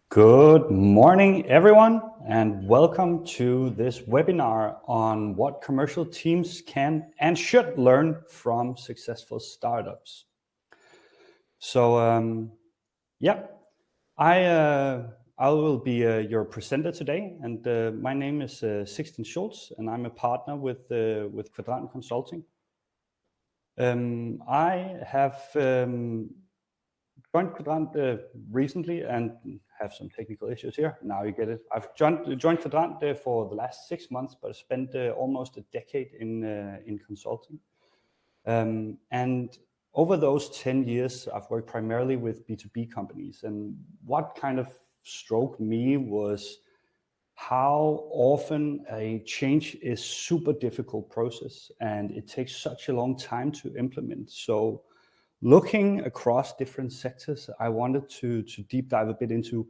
Good morning, everyone, and welcome to this webinar on what commercial teams can and should learn from successful startups. So, I will be your presenter today, and my name is Sixten Schultz, and I'm a partner with Quadrant Consulting. I have joined Quadrant recently and have some technical issues here. Now you get it. I've joined Quadrant for the last 6 months, but spent almost a decade in consulting. And over those 10 years, I've worked primarily with B2B companies. And what kind of struck me was how often a change is super difficult process and it takes such a long time to implement. So looking across different sectors, I wanted to deep dive a bit into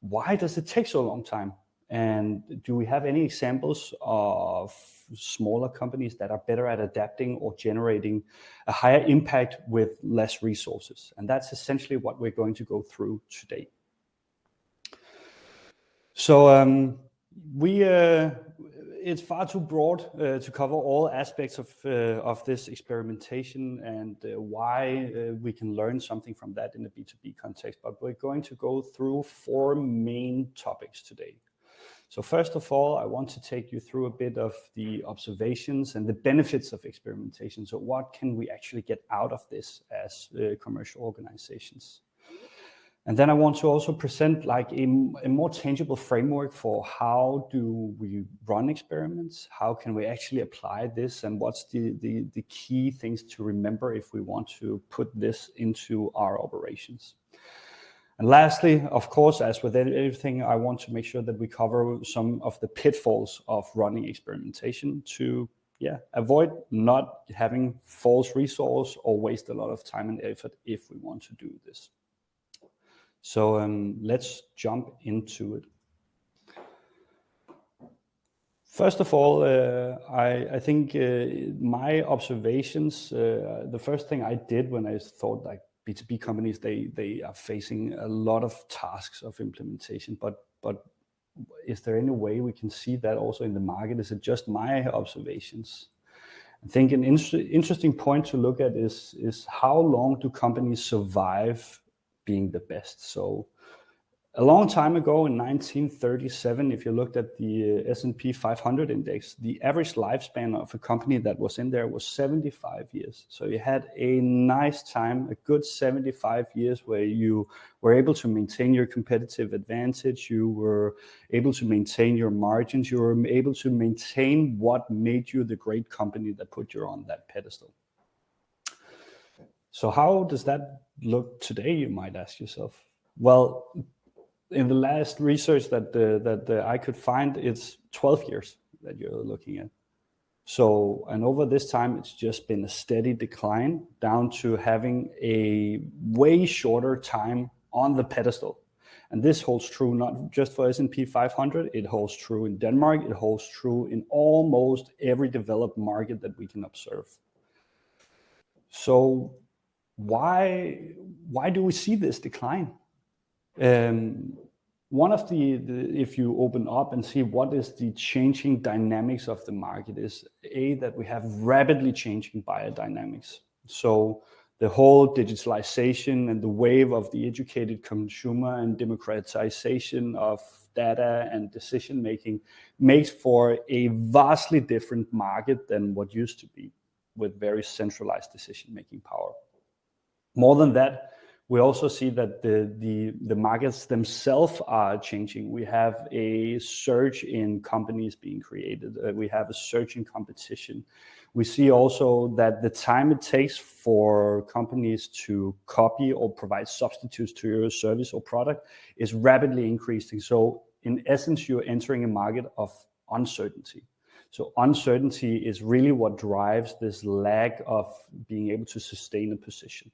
why does it take so long time? And do we have any examples of smaller companies that are better at adapting or generating a higher impact with less resources? And that's essentially what we're going to go through today. So it's far too broad to cover all aspects of this experimentation and why we can learn something from that in a B2B context. But we're going to go through 4 main topics today. So first of all, I want to take you through a bit of the observations and the benefits of experimentation. So what can we actually get out of this as commercial organizations? And then I want to also present like a more tangible framework for how do we run experiments, how can we actually apply this, and what's the key things to remember if we want to put this into our operations. And lastly, of course, as with everything, I want to make sure that we cover some of the pitfalls of running experimentation to avoid not having false resource or waste a lot of time and effort if we want to do this. So let's jump into it. First of all, I think my observations, the first thing I did when I thought like B2B companies, they are facing a lot of tasks of implementation, but is there any way we can see that also in the market? Is it just my observations? I think an interesting point to look at is how long do companies survive being the best? So a long time ago in 1937, if you looked at the S&P 500 index, the average lifespan of a company that was in there was 75 years. So you had a nice time, a good 75 years where you were able to maintain your competitive advantage, you were able to maintain your margins, you were able to maintain what made you the great company that put you on that pedestal. So how does that look today, you might ask yourself? Well, in the last research that I could find, it's 12 years that you're looking at. So, and over this time, it's just been a steady decline down to having a way shorter time on the pedestal. And this holds true not just for S&P 500, it holds true in Denmark, it holds true in almost every developed market that we can observe. So why do we see this decline? One of if you open up and see what is the changing dynamics of the market is that we have rapidly changing biodynamics. So the whole digitalization and the wave of the educated consumer and democratization of data and decision making makes for a vastly different market than what used to be, with very centralized decision making power. More than that, we also see that the markets themselves are changing. We have a surge in companies being created. We have a surge in competition. We see also that the time it takes for companies to copy or provide substitutes to your service or product is rapidly increasing. So in essence, you're entering a market of uncertainty. So uncertainty is really what drives this lack of being able to sustain a position.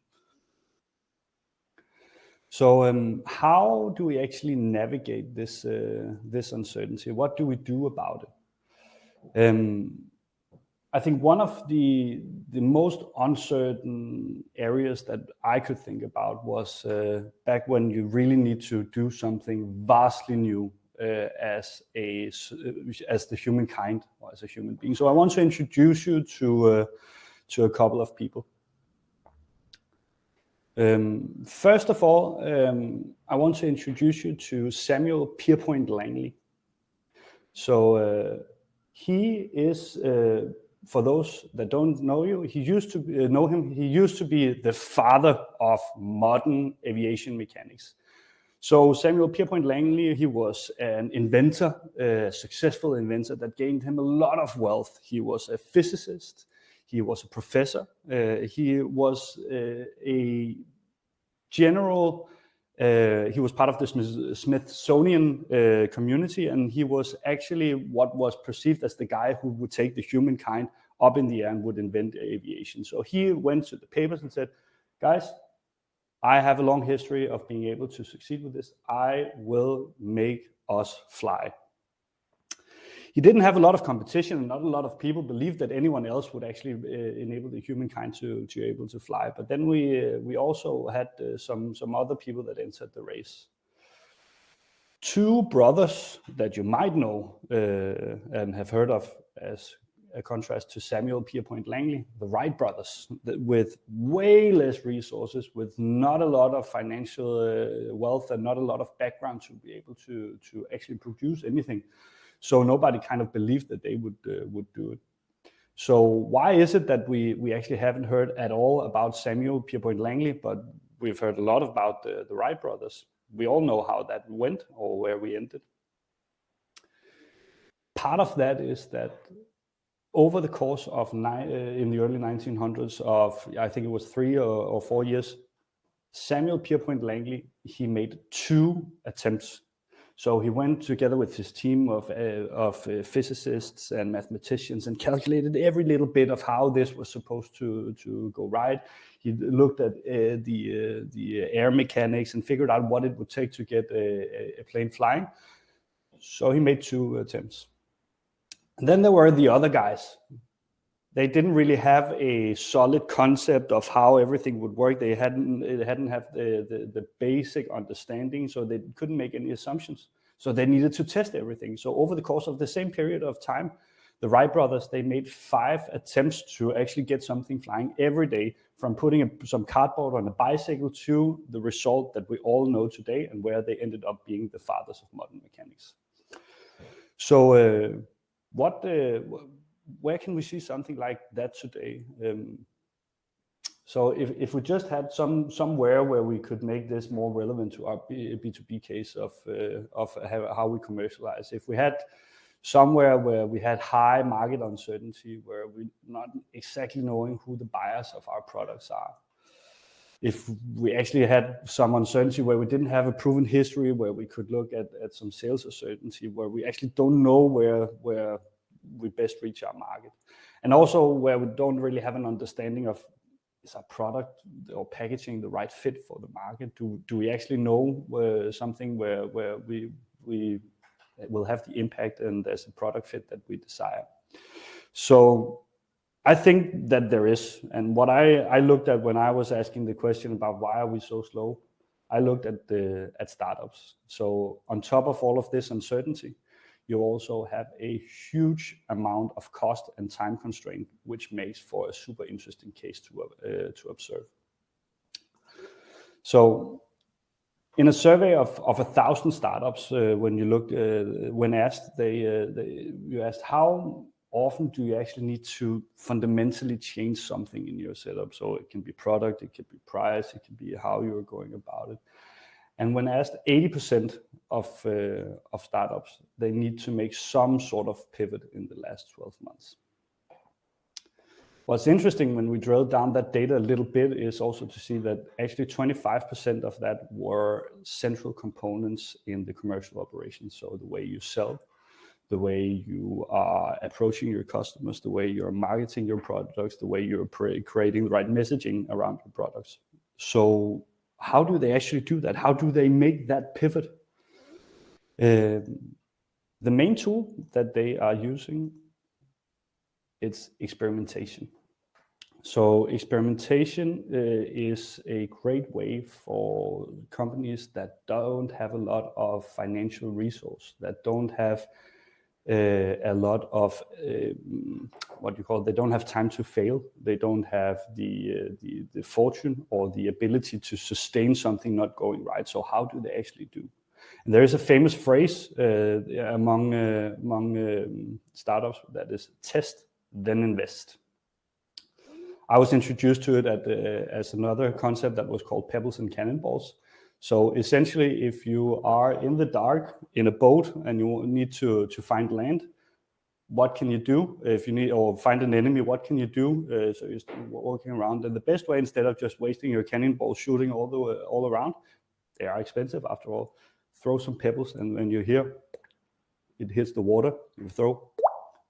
So how do we actually navigate this uncertainty? What do we do about it? I think one of the most uncertain areas that I could think about was back when you really need to do something vastly new as the humankind or as a human being. So I want to introduce you to a couple of people. First of all, I want to introduce you to Samuel Pierpont Langley. So he is, for those that don't know you, he used to know him. He used to be the father of modern aviation mechanics. So Samuel Pierpont Langley, he was an inventor, a successful inventor that gained him a lot of wealth. He was a physicist. He was a professor. He was a general. He was part of the Smithsonian community, and he was actually what was perceived as the guy who would take the humankind up in the air and would invent aviation. So he went to the papers and said, guys, I have a long history of being able to succeed with this. I will make us fly. He didn't have a lot of competition, and not a lot of people believed that anyone else would actually enable the humankind to be able to fly. But then we also had some other people that entered the race. Two brothers that you might know and have heard of as a contrast to Samuel Pierpont Langley, the Wright brothers, with way less resources, with not a lot of financial wealth and not a lot of background to be able to actually produce anything. So nobody kind of believed that they would do it. So why is it that we actually haven't heard at all about Samuel Pierpont Langley, but we've heard a lot about the Wright brothers? We all know how that went or where we ended. Part of that is that over the course of in the early 1900s of, I think it was 3 or 4 years, Samuel Pierpont Langley, he made 2 attempts. So he went together with his team of physicists and mathematicians and calculated every little bit of how this was supposed to go right. He looked at the air mechanics and figured out what it would take to get a plane flying. So he made 2 attempts. And then there were the other guys. They didn't really have a solid concept of how everything would work. They hadn't have the basic understanding, so they couldn't make any assumptions. So they needed to test everything. So over the course of the same period of time, the Wright brothers, they made 5 attempts to actually get something flying every day, from putting some cardboard on a bicycle to the result that we all know today, and where they ended up being the fathers of modern mechanics. So where can we see something like that today? So if we just had somewhere where we could make this more relevant to our B2B case of how we commercialize, if we had somewhere where we had high market uncertainty, where we're not exactly knowing who the buyers of our products are, if we actually had some uncertainty where we didn't have a proven history, where we could look at some sales uncertainty, where we actually don't know where we best reach our market, and also where we don't really have an understanding of, is our product or packaging the right fit for the market? Do we actually know something where we will have the impact and there's a product fit that we desire? So I think that there is, and what I looked at when I was asking the question about why are we so slow, I looked at startups. So on top of all of this uncertainty, you also have a huge amount of cost and time constraint, which makes for a super interesting case to observe. So in a survey of 1,000 startups, when asked, you asked, how often do you actually need to fundamentally change something in your setup? So it can be product, it can be price, it can be how you're going about it. And when asked, 80% of startups, they need to make some sort of pivot in the last 12 months. What's interesting when we drill down that data a little bit is also to see that actually 25% of that were central components in the commercial operations. So the way you sell, the way you are approaching your customers, the way you're marketing your products, the way you're creating the right messaging around your products. So how do they actually do that? How do they make that pivot? The main tool that they are using It's experimentation. So experimentation is a great way for companies that don't have a lot of financial resource, that don't have a lot of they don't have time to fail. They don't have the fortune or the ability to sustain something not going right. So how do they actually do? And there is a famous phrase among startups that is test, then invest. I was introduced to it as another concept that was called pebbles and cannonballs. So essentially, if you are in the dark in a boat and you need to find land, what can you do? If you need or find an enemy, what can you do? So you're walking around, and the best way, instead of just wasting your cannonballs shooting all around, they are expensive after all. Throw some pebbles, and when you hear it hits the water, you throw.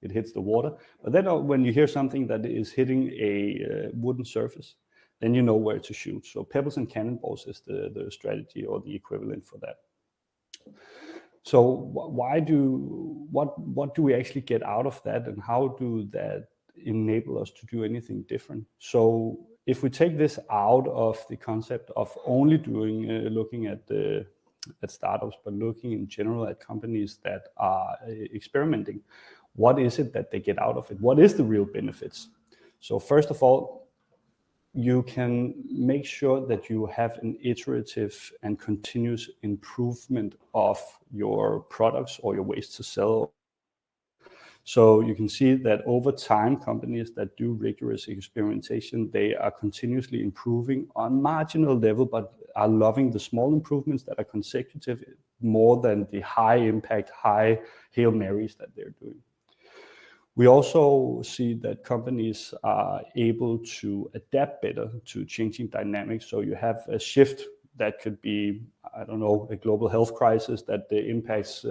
It hits the water. But then when you hear something that is hitting a wooden surface, then you know where to shoot. So pebbles and cannonballs is the strategy or the equivalent for that. So what do we actually get out of that, and how do that enable us to do anything different? So if we take this out of the concept of only looking at startups, but looking in general at companies that are experimenting, what is it that they get out of it? What is the real benefits? So first of all, you can make sure that you have an iterative and continuous improvement of your products or your ways to sell. So you can see that over time, companies that do rigorous experimentation, they are continuously improving on marginal level, but are loving the small improvements that are consecutive more than the high impact, high Hail Marys that they're doing. We also see that companies are able to adapt better to changing dynamics. So you have a shift that could be, I don't know, a global health crisis that impacts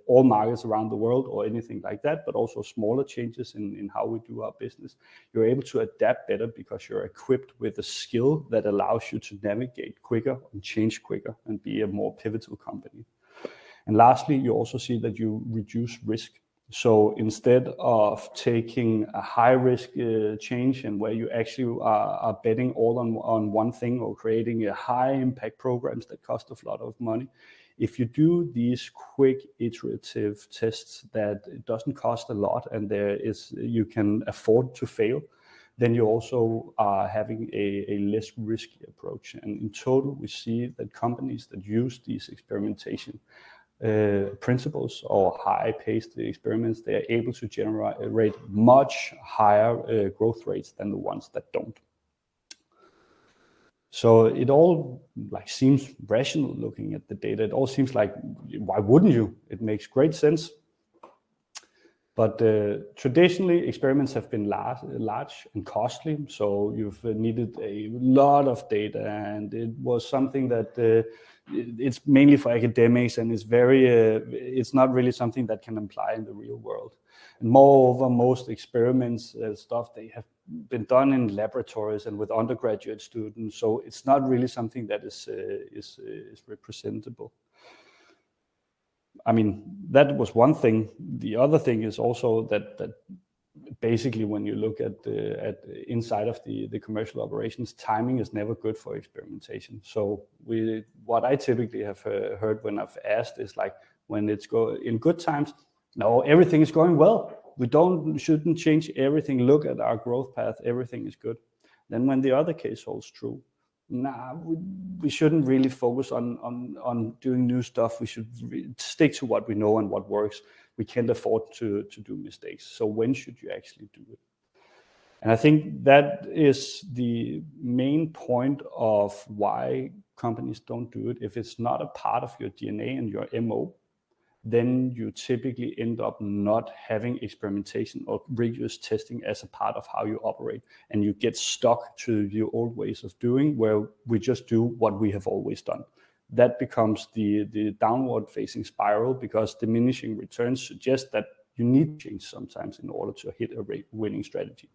all markets around the world or anything like that, but also smaller changes in how we do our business. You're able to adapt better because you're equipped with a skill that allows you to navigate quicker and change quicker and be a more pivotal company. And lastly, you also see that you reduce risk. So instead of taking a high risk change and where you actually are betting all on one thing or creating a high impact programs that cost a lot of money, if you do these quick iterative tests that it doesn't cost a lot and you can afford to fail, then you also are having a less risky approach. And in total, we see that companies that use these experimentation principles or high-paced experiments, they are able to generate much higher growth rates than the ones that don't. So it all seems rational looking at the data. It all seems like, why wouldn't you? It makes great sense. But traditionally, experiments have been large and costly, so you've needed a lot of data, and it was something that it's mainly for academics, and it's not really something that can apply in the real world. And moreover, most experiments stuff, they have been done in laboratories and with undergraduate students, so it's not really something that is representable. I mean, that was one thing. The other thing is also that basically when you look at inside of the commercial operations, timing is never good for experimentation. So what I typically have heard when I've asked is like, when it's in good times, no, everything is going well. We shouldn't change everything. Look at our growth path. Everything is good. Then when the other case holds true, we shouldn't really focus on doing new stuff. We should stick to what we know and what works. We can't afford to do mistakes. So when should you actually do it? And I think that is the main point of why companies don't do it. If it's not a part of your DNA and your MO, then you typically end up not having experimentation or rigorous testing as a part of how you operate. And you get stuck to your old ways of doing, where we just do what we have always done. That becomes the downward facing spiral, because diminishing returns suggest that you need to change sometimes in order to hit a winning strategy.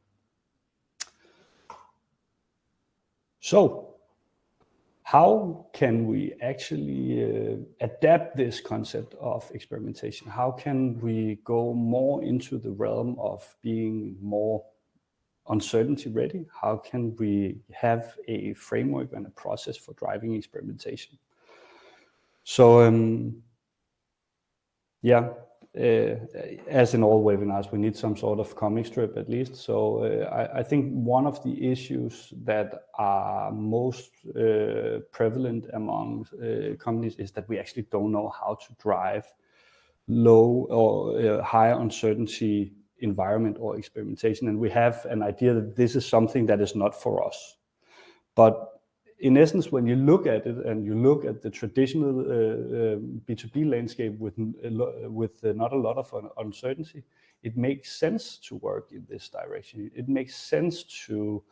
So how can we actually adapt this concept of experimentation? How can we go more into the realm of being more uncertainty ready? How can we have a framework and a process for driving experimentation? So yeah, as in all webinars, we need some sort of comic strip at least. So I think one of the issues that are most prevalent among companies is that we actually don't know how to drive low or high uncertainty environment or experimentation. And we have an idea that this is something that is not for us. But in essence, when you look at it and you look at the traditional B2B landscape with not a lot of uncertainty, it makes sense to work in this direction. It makes sense to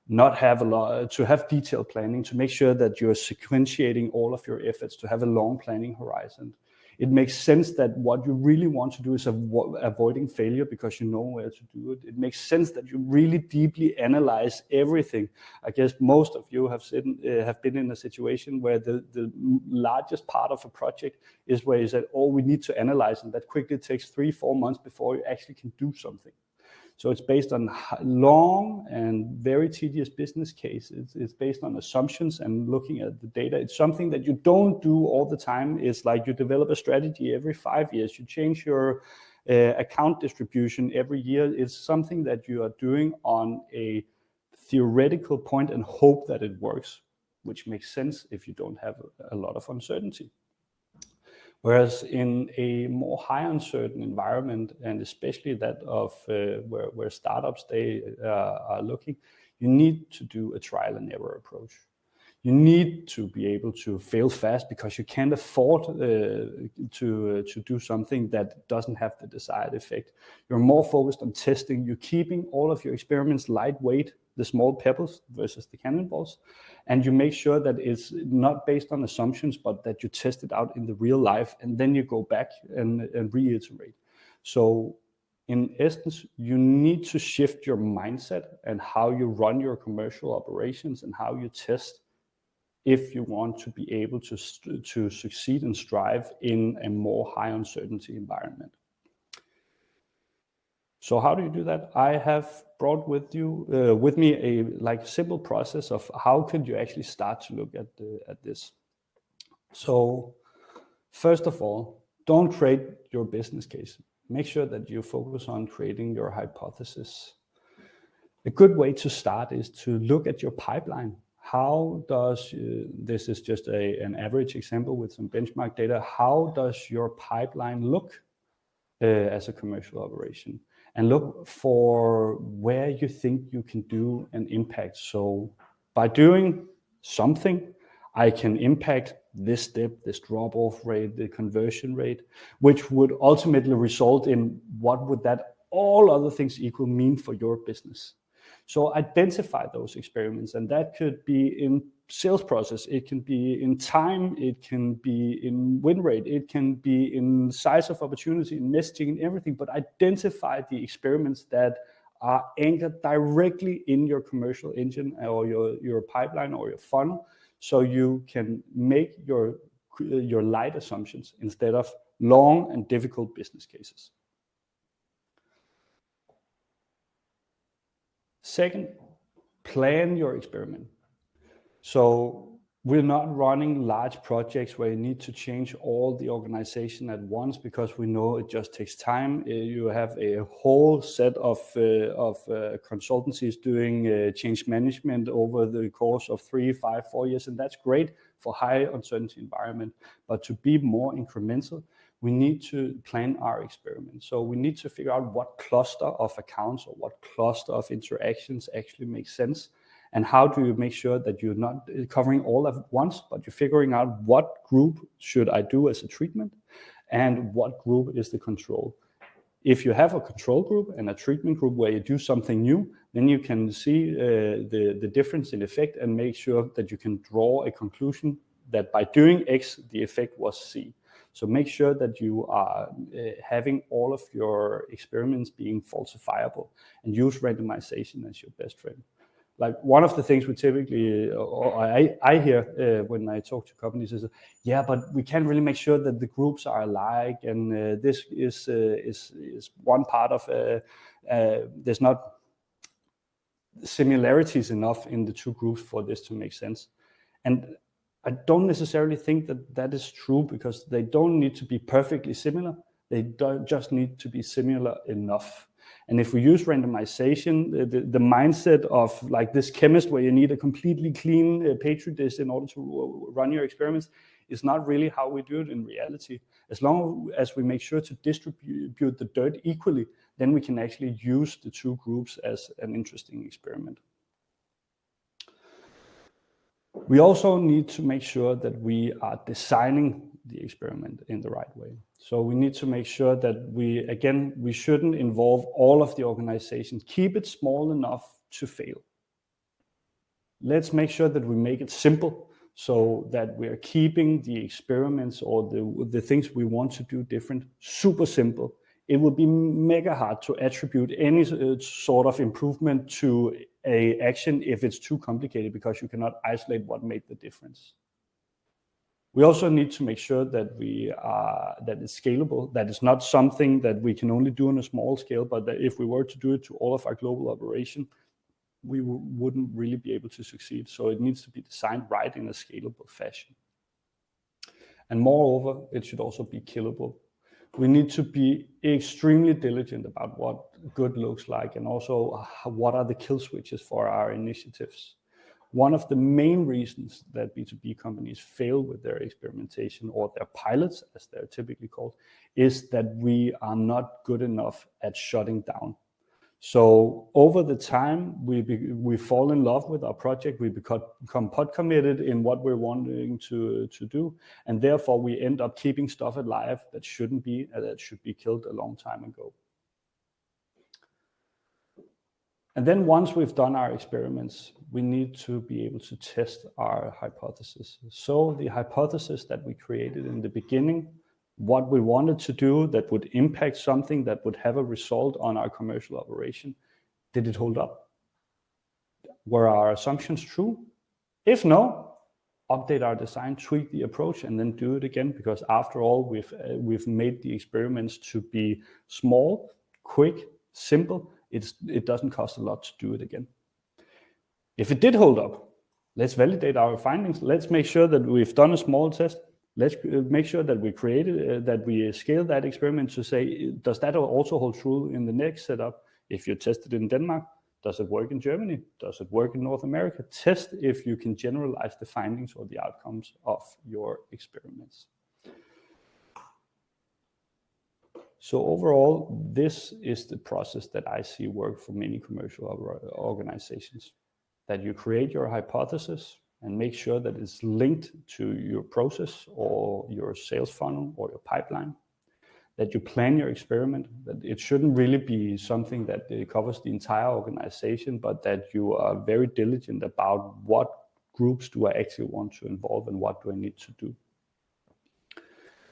not have to have detailed planning, to make sure that you're sequentiating all of your efforts, to have a long planning horizon. It makes sense that what you really want to do is avoiding failure because you know where to do it. It makes sense that you really deeply analyze everything. I guess most of you have been in a situation where the largest part of a project is where you said, oh, we need to analyze, and that quickly takes 3-4 months before you actually can do something. So it's based on long and very tedious business cases. It's based on assumptions and looking at the data. It's something that you don't do all the time. It's like you develop a strategy every 5 years. You change your account distribution every year. It's something that you are doing on a theoretical point and hope that it works, which makes sense if you don't have a lot of uncertainty. Whereas in a more high uncertain environment, and especially that of where startups are looking, you need to do a trial and error approach. You need to be able to fail fast because you can't afford to do something that doesn't have the desired effect. You're more focused on testing. You're keeping all of your experiments lightweight, the small pebbles versus the cannonballs, and you make sure that it's not based on assumptions, but that you test it out in the real life, and then you go back and reiterate. So in essence, you need to shift your mindset and how you run your commercial operations and how you test if you want to be able to succeed and strive in a more high uncertainty environment. So how do you do that? I have brought with me a simple process of how could you actually start to look at this. So first of all, don't create your business case. Make sure that you focus on creating your hypothesis. A good way to start is to look at your pipeline. How does, this is just an average example with some benchmark data, how does your pipeline look as a commercial operation? And look for where you think you can do an impact. So by doing something, I can impact this step, this drop-off rate, the conversion rate, which would ultimately result in what would that all other things equal mean for your business. So identify those experiments, and that could be in sales process, it can be in time, it can be in win rate, it can be in size of opportunity, in messaging, and everything, but identify the experiments that are anchored directly in your commercial engine or your pipeline or your funnel, so you can make your light assumptions instead of long and difficult business cases. Second, plan your experiment. So we're not running large projects where you need to change all the organization at once because we know it just takes time. You have a whole set of consultancies doing change management over the course of 3, 5, 4 years, and that's great for high uncertainty environment. But to be more incremental, we need to plan our experiment. So we need to figure out what cluster of accounts or what cluster of interactions actually makes sense. And how do you make sure that you're not covering all at once, but you're figuring out what group should I do as a treatment and what group is the control. If you have a control group and a treatment group where you do something new, then you can see the difference in effect and make sure that you can draw a conclusion that by doing X, the effect was C. So make sure that you are having all of your experiments being falsifiable and use randomization as your best friend. like one of the things we typically, or I hear when I talk to companies is, yeah, but we can't really make sure that the groups are alike, and this is one part of there's not similarities enough in the two groups for this to make sense. And I don't necessarily think that that is true, because they don't need to be perfectly similar. They just need to be similar enough. And if we use randomization, the mindset of like this chemist where you need a completely clean petri dish in order to run your experiments is not really how we do it in reality. As long as we make sure to distribute the dirt equally, then we can actually use the two groups as an interesting experiment. We also need to make sure that we are designing the experiment in the right way. So we need to make sure that we shouldn't involve all of the organization. Keep it small enough to fail. Let's make sure that we make it simple, so that we are keeping the experiments or the things we want to do different super simple. It would be mega hard to attribute any sort of improvement to an action if it's too complicated, because you cannot isolate what made the difference. We also need to make sure that that it's scalable, that it's not something that we can only do on a small scale, but that if we were to do it to all of our global operation, we wouldn't really be able to succeed. So it needs to be designed right in a scalable fashion. And moreover, it should also be killable. We need to be extremely diligent about what good looks like, and also what are the kill switches for our initiatives. One of the main reasons that B2B companies fail with their experimentation, or their pilots as they're typically called, is that we are not good enough at shutting down. So over the time, we fall in love with our project, we become pod committed in what we're wanting to do, and therefore we end up keeping stuff alive that shouldn't be, that should be killed a long time ago. And then once we've done our experiments, we need to be able to test our hypothesis. So the hypothesis that we created in the beginning, what we wanted to do that would impact something that would have a result on our commercial operation, did it hold up? Were our assumptions true? If no, update our design, tweak the approach, and then do it again, because after all, we've made the experiments to be small, quick, simple. It doesn't cost a lot to do it again. If it did hold up, let's validate our findings. Let's make sure that we've done a small test. Let's make sure that we created, that we scale that experiment to say, does that also hold true in the next setup? If you test it in Denmark, does it work in Germany? Does it work in North America? Test if you can generalize the findings or the outcomes of your experiments. So overall, this is the process that I see work for many commercial organizations. That you create your hypothesis and make sure that it's linked to your process or your sales funnel or your pipeline. That you plan your experiment, that it shouldn't really be something that covers the entire organization, but that you are very diligent about what groups do I actually want to involve and what do I need to do.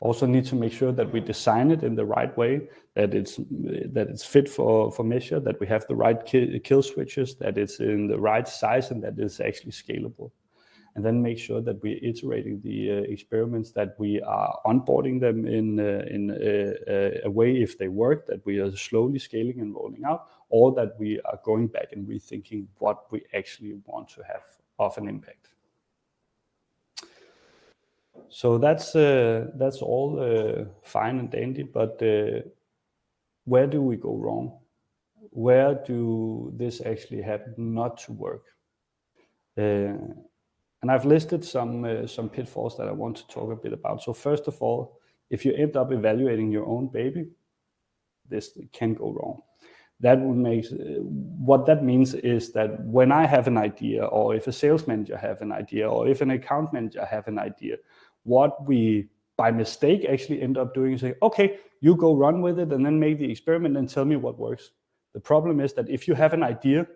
Also need to make sure that we design it in the right way, that it's fit for measure, that we have the right kill switches, that it's in the right size, and that it's actually scalable. And then make sure that we're iterating the experiments, that we are onboarding them in a way, if they work, that we are slowly scaling and rolling out, or that we are going back and rethinking what we actually want to have of an impact. So that's all fine and dandy, but where do we go wrong? Where do this actually happen not to work? And I've listed some pitfalls that I want to talk a bit about. So first of all, if you end up evaluating your own baby, this can go wrong. What that means is that when I have an idea, or if a sales manager have an idea, or if an account manager have an idea, what we by mistake actually end up doing is say, okay, you go run with it and then make the experiment and tell me what works. The problem is that if you have an idea,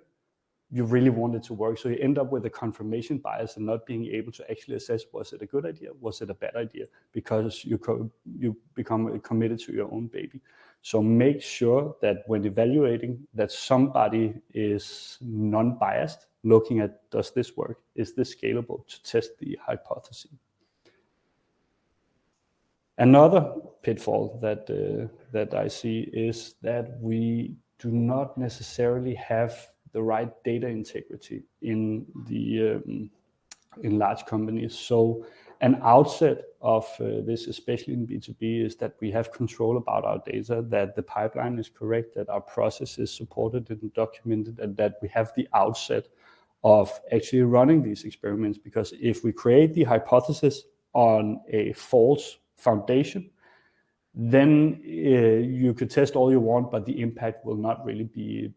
you really want it to work. So you end up with a confirmation bias and not being able to actually assess, was it a good idea? Was it a bad idea? Because you become committed to your own baby. So make sure that when evaluating that somebody is non-biased, looking at, does this work? Is this scalable, to test the hypothesis? Another pitfall that I see is that we do not necessarily have the right data integrity in large companies. So an outset of this, especially in B2B, is that we have control about our data, that the pipeline is correct, that our process is supported and documented, and that we have the outset of actually running these experiments. Because if we create the hypothesis on a false foundation, then you could test all you want, but the impact will not really be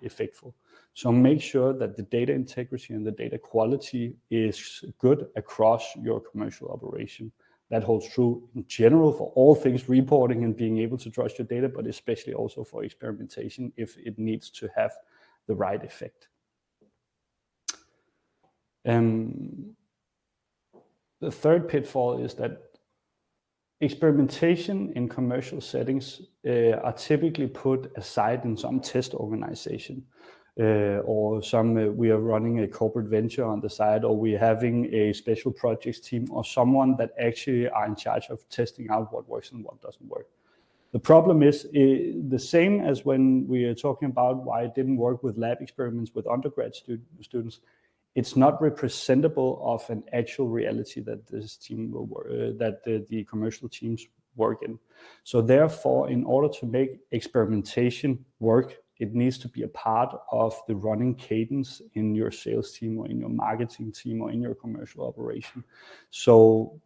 effectful. So make sure that the data integrity and the data quality is good across your commercial operation. That holds true in general for all things reporting and being able to trust your data, but especially also for experimentation if it needs to have the right effect. The third pitfall is that experimentation in commercial settings are typically put aside in some test organization, or we are running a corporate venture on the side, or we're having a special projects team, or someone that actually are in charge of testing out what works and what doesn't work. The problem is the same as when we are talking about why it didn't work with lab experiments with undergrad students. It's not representable of an actual reality that this team will work, that the commercial teams work in. So therefore, in order to make experimentation work, it needs to be a part of the running cadence in your sales team or in your marketing team or in your commercial operation. So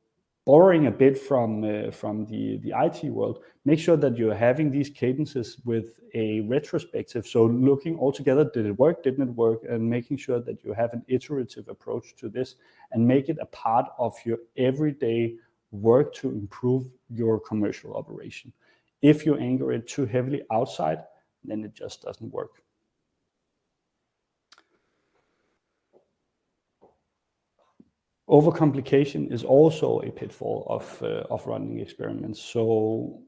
borrowing a bit from the IT world, make sure that you're having these cadences with a retrospective. So looking all together, did it work, didn't it work, and making sure that you have an iterative approach to this and make it a part of your everyday work to improve your commercial operation. If you anchor it too heavily outside, then it just doesn't work. Overcomplication is also a pitfall of running experiments. So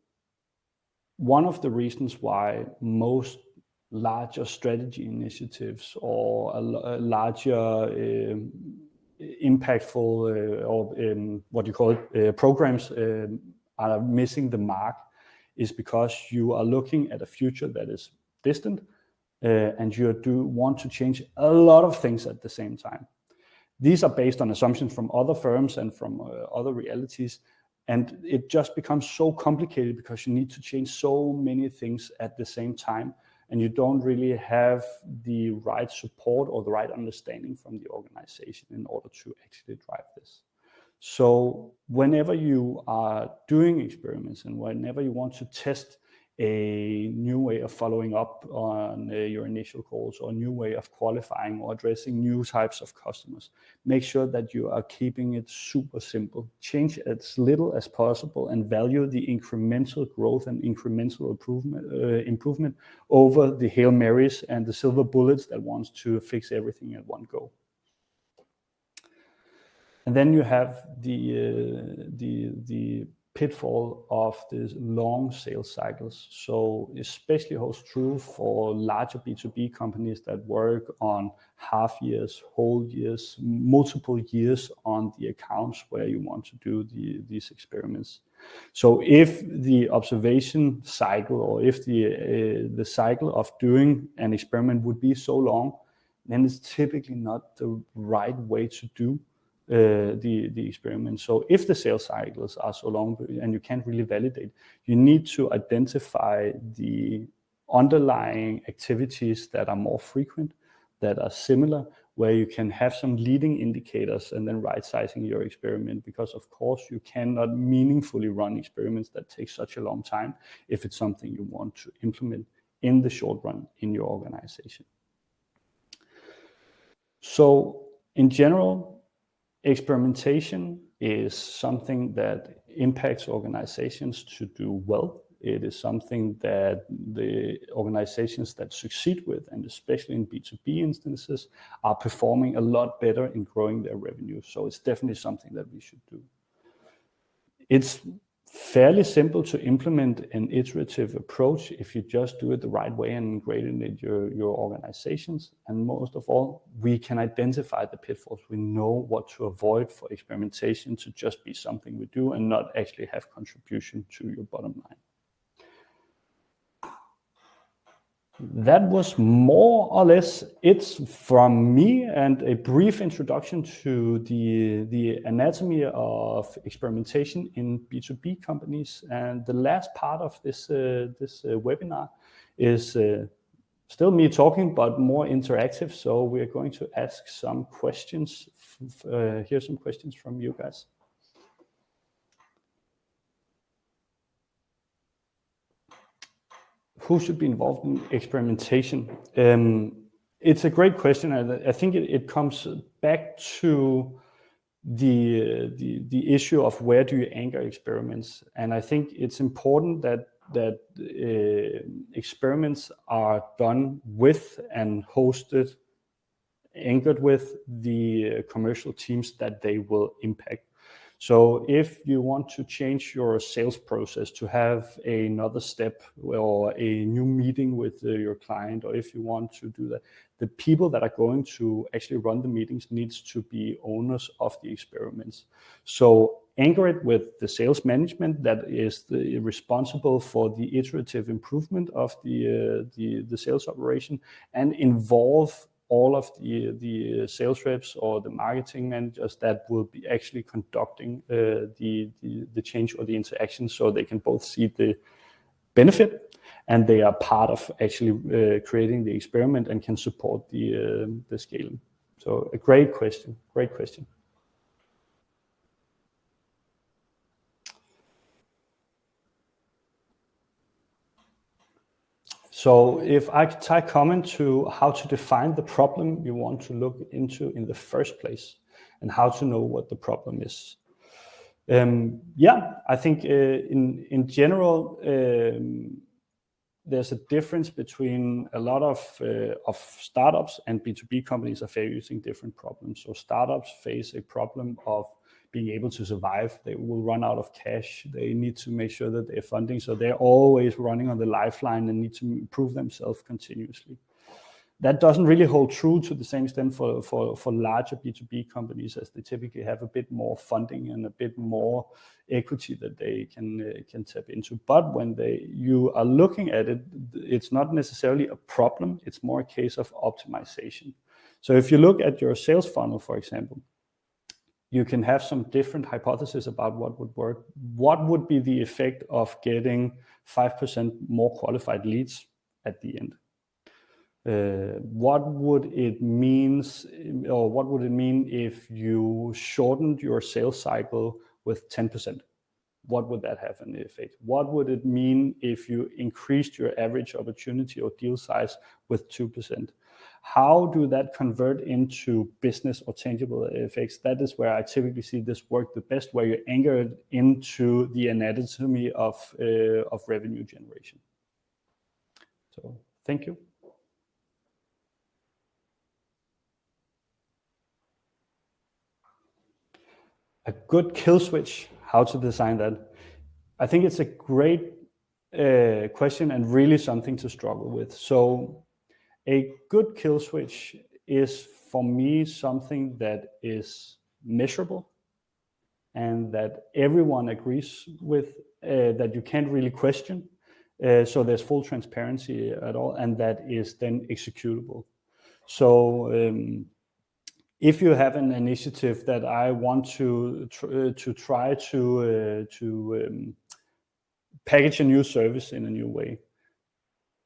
one of the reasons why most larger strategy initiatives or larger impactful programs are missing the mark is because you are looking at a future that is distant and you want to change a lot of things at the same time. These are based on assumptions from other firms and from other realities, and it just becomes so complicated because you need to change so many things at the same time, and you don't really have the right support or the right understanding from the organization in order to actually drive this. So whenever you are doing experiments and whenever you want to test a new way of following up on your initial calls or a new way of qualifying or addressing new types of customers, make sure that you are keeping it super simple. Change as little as possible and value the incremental growth and incremental improvement over the Hail Marys and the silver bullets that wants to fix everything at one go. And then you have the pitfall of these long sales cycles. So especially holds true for larger B2B companies that work on half years, whole years, multiple years on the accounts where you want to do these experiments. So if the observation cycle or if the cycle of doing an experiment would be so long, then it's typically not the right way to do the experiment. So if the sales cycles are so long and you can't really validate, you need to identify the underlying activities that are more frequent, that are similar, where you can have some leading indicators and then right-sizing your experiment, because of course you cannot meaningfully run experiments that take such a long time if it's something you want to implement in the short run in your organization. So in general, experimentation is something that impacts organizations to do well. It is something that the organizations that succeed with, and especially in B2B instances, are performing a lot better in growing their revenue. So it's definitely something that we should do. It's fairly simple to implement an iterative approach if you just do it the right way and integrate it into your organizations. And most of all, we can identify the pitfalls. We know what to avoid for experimentation to just be something we do and not actually have contribution to your bottom line. That was more or less it from me, and a brief introduction to the anatomy of experimentation in B2B companies. And the last part of this webinar is still me talking, but more interactive. So we are going to ask some questions. Here's some questions from you guys. Who should be involved in experimentation? It's a great question. I think it comes back to the issue of where do you anchor experiments, and I think it's important that experiments are done with and hosted, anchored with the commercial teams that they will impact. So if you want to change your sales process to have another step or a new meeting with your client, or if you want to do that, the people that are going to actually run the meetings needs to be owners of the experiments. So anchor it with the sales management that is responsible for the iterative improvement of the sales operation, and involve all of the sales reps or the marketing managers that will be actually conducting the change or the interaction, so they can both see the benefit and they are part of actually creating the experiment and can support the scaling. So a great question, great question. So if I could tie comment to how to define the problem you want to look into in the first place and how to know what the problem is. I think in general, there's a difference between a lot of startups and B2B companies are facing different problems. So startups face a problem of being able to survive. They will run out of cash. They need to make sure that they're funding. So they're always running on the lifeline and need to improve themselves continuously. That doesn't really hold true to the same extent for larger B2B companies, as they typically have a bit more funding and a bit more equity that they can tap into. But when you are looking at it, it's not necessarily a problem. It's more a case of optimization. So if you look at your sales funnel, for example, you can have some different hypotheses about what would work. What would be the effect of getting 5% more qualified leads at the end? What would it mean, or what would it mean if you shortened your sales cycle with 10%? What would that have an effect? What would it mean if you increased your average opportunity or deal size with 2%? How do that convert into business or tangible effects? That is where I typically see this work the best, where you anchor it into the anatomy of revenue generation. So thank you. A good kill switch, how to design that? I think it's a great question and really something to struggle with. So a good kill switch is, for me, something that is measurable and that everyone agrees with, that you can't really question. So there's full transparency at all, and that is then executable. So if you have an initiative that I want to try to package a new service in a new way,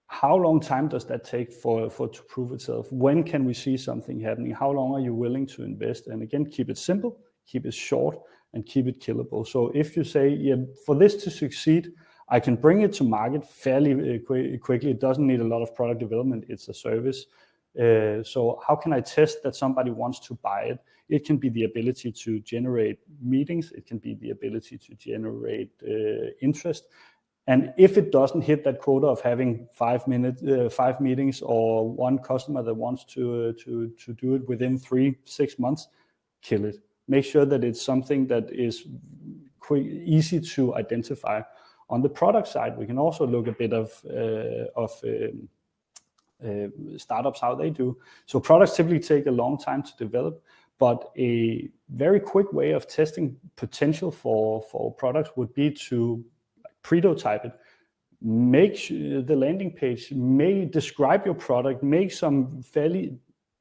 how long time does that take for to prove itself? When can we see something happening? How long are you willing to invest? And again, keep it simple, keep it short, and keep it killable. So if you say, yeah, for this to succeed, I can bring it to market fairly quickly. It doesn't need a lot of product development. It's a service. So how can I test that somebody wants to buy it? It can be the ability to generate meetings. It can be the ability to generate interest. And if it doesn't hit that quota of having 5 meetings or one customer that wants to do it within 3-6 months, kill it. Make sure that it's something that is easy to identify. On the product side, we can also look a bit of startups, how they do. So products typically take a long time to develop, but a very quick way of testing potential for products would be to prototype it. Make the landing page, may describe your product, make some fairly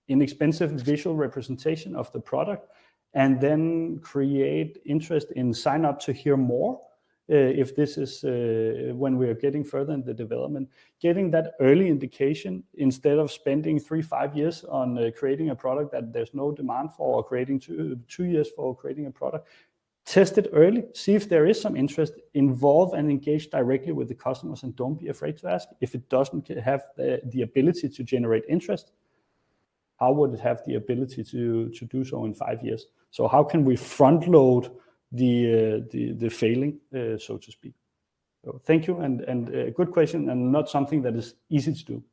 inexpensive visual representation of the product, and then create interest in sign up to hear more. If this is when we are getting further in the development, getting that early indication instead of spending 3-5 years on creating a product that there's no demand for, or creating 2 years for creating a product. Test it early, see if there is some interest, involve and engage directly with the customers, and don't be afraid to ask. If it doesn't have the ability to generate interest, how would it have the ability to do so in 5 years? So how can we front load the failing, so to speak? So thank you, and a good question, and not something that is easy to do.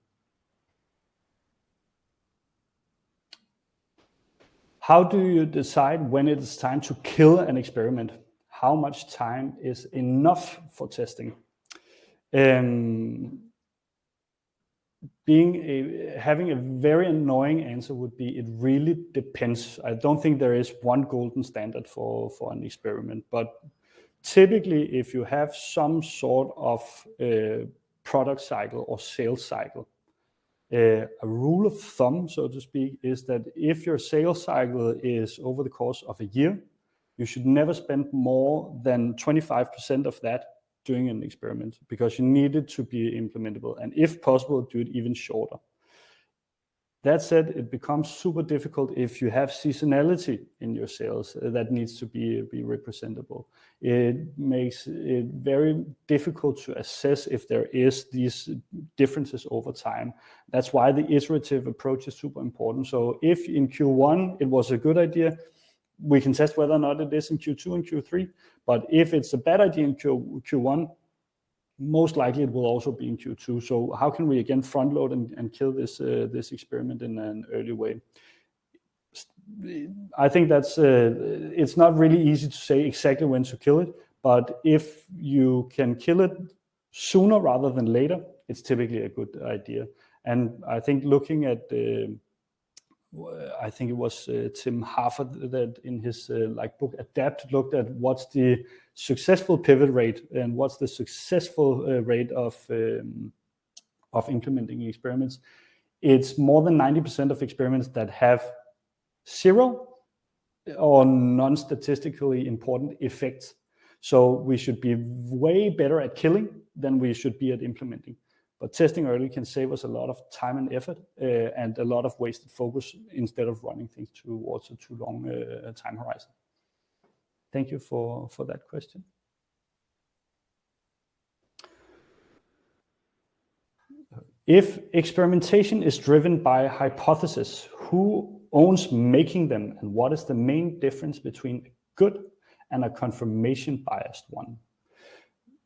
How do you decide when it is time to kill an experiment? How much time is enough for testing? Having a very annoying answer would be, it really depends. I don't think there is one golden standard for an experiment, but typically if you have some sort of product cycle or sales cycle, a rule of thumb, so to speak, is that if your sales cycle is over the course of a year, you should never spend more than 25% of that doing an experiment, because you need it to be implementable, and if possible, do it even shorter. That said, it becomes super difficult if you have seasonality in your sales that needs to be representable. It makes it very difficult to assess if there is these differences over time. That's why the iterative approach is super important. So if in Q1 it was a good idea, we can test whether or not it is in Q2 and Q3. But if it's a bad idea in Q1, most likely it will also be in Q2. So how can we again front load and kill this experiment in an early way? I think that's it's not really easy to say exactly when to kill it, but if you can kill it sooner rather than later, it's typically a good idea. And I think looking at I think it was Tim Harford that in his book Adapt looked at what's the successful pivot rate and what's the successful rate of implementing experiments. It's more than 90% of experiments that have 0 or non-statistically important effects. So we should be way better at killing than we should be at implementing. But testing early can save us a lot of time and effort and a lot of wasted focus instead of running things towards a too long time horizon. Thank you for that question. If experimentation is driven by hypothesis, who owns making them, and what is the main difference between a good and a confirmation biased one?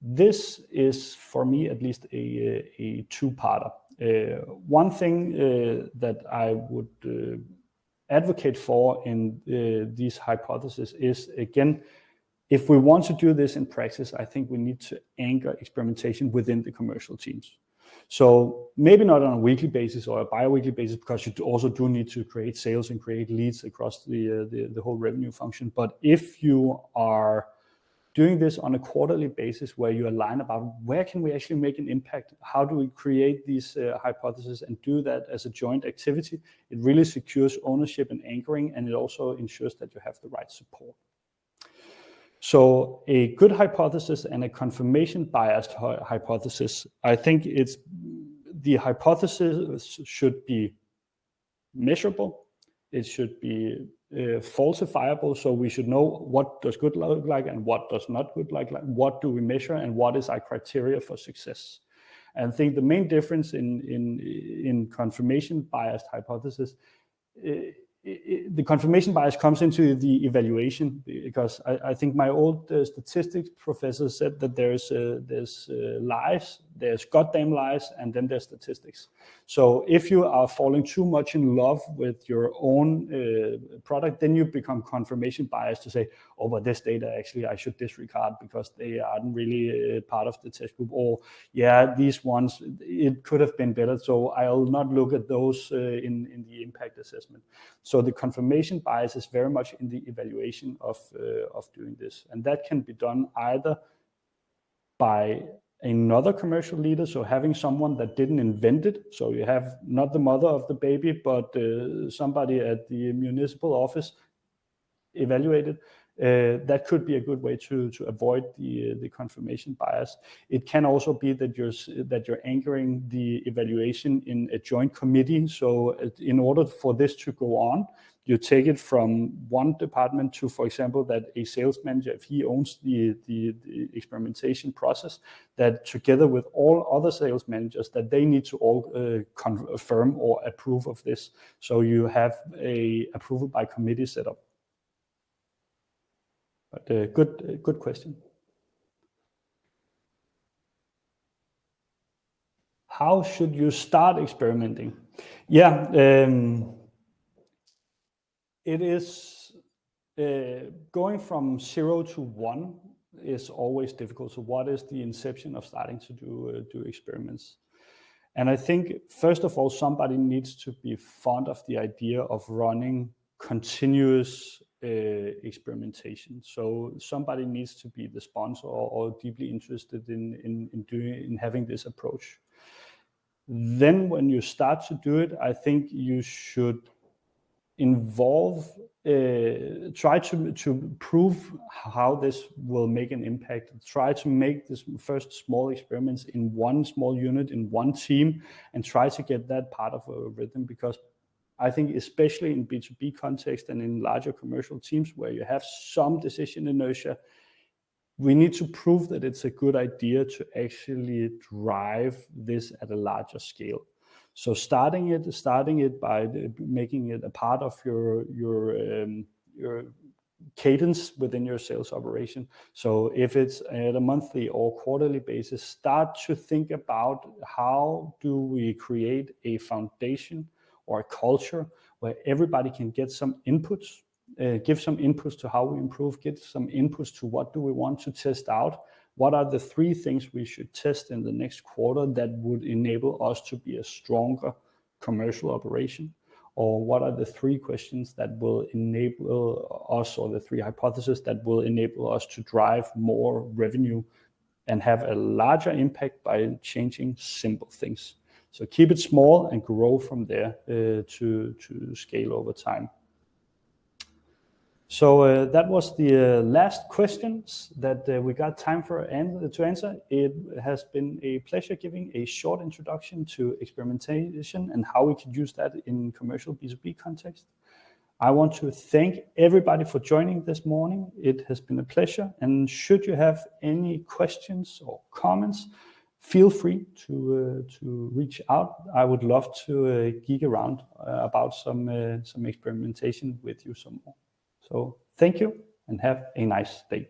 This is, for me at least, a two-parter. One thing that I would advocate for in these hypotheses is, again, if we want to do this in practice, I think we need to anchor experimentation within the commercial teams. So maybe not on a weekly basis or a bi-weekly basis, because you also do need to create sales and create leads across the whole revenue function. But if you are doing this on a quarterly basis where you align about where can we actually make an impact, how do we create these hypotheses and do that as a joint activity, it really secures ownership and anchoring, and it also ensures that you have the right support. So a good hypothesis and a confirmation biased hypothesis, I think it's the hypothesis should be measurable, it should be falsifiable, so we should know what does good look like and what does not good look like, what do we measure and what is our criteria for success. And I think the main difference in confirmation biased hypothesis, the confirmation bias comes into the evaluation, because I think my old statistics professor said that there's lies there's goddamn lies, and then there's statistics. So if you are falling too much in love with your own product, then you become confirmation biased to say, oh, but this data actually I should disregard because they aren't really part of the test group, or yeah, these ones, it could have been better, so I'll not look at those in the impact assessment. So the confirmation bias is very much in the evaluation of doing this, and that can be done either by another commercial leader, so having someone that didn't invent it, so you have not the mother of the baby, but somebody at the municipal office evaluate it. That could be a good way to avoid the confirmation bias. It can also be that you're anchoring the evaluation in a joint committee. So in order for this to go on, you take it from one department to, for example, that a sales manager, if he owns the experimentation process, that together with all other sales managers, that they need to all confirm or approve of this. So you have a approval by committee set up. But good question. How should you start experimenting? Yeah, it is going from 0 to 1 is always difficult. So what is the inception of starting to do experiments? And I think, first of all, somebody needs to be fond of the idea of running continuous experimentation. So somebody needs to be the sponsor or deeply interested in having this approach. Then when you start to do it, I think you should involve, try to prove how this will make an impact. Try to make this first small experiments in one small unit, in one team, and try to get that part of a rhythm, because I think especially in B2B context and in larger commercial teams where you have some decision inertia, we need to prove that it's a good idea to actually drive this at a larger scale. So starting it by making it a part of your cadence within your sales operation. So if it's at a monthly or quarterly basis, start to think about how do we create a foundation or a culture where everybody can get some inputs, give some inputs to how we improve, get some inputs to what do we want to test out. What are the 3 things we should test in the next quarter that would enable us to be a stronger commercial operation? Or what are the 3 questions that will enable us, or the 3 hypotheses that will enable us to drive more revenue and have a larger impact by changing simple things? So keep it small and grow from there to scale over time. So that was the last questions that we got time for to answer. It has been a pleasure giving a short introduction to experimentation and how we could use that in commercial B2B context. I want to thank everybody for joining this morning. It has been a pleasure. And should you have any questions or comments, feel free to reach out. I would love to geek around about some experimentation with you some more. So thank you and have a nice day.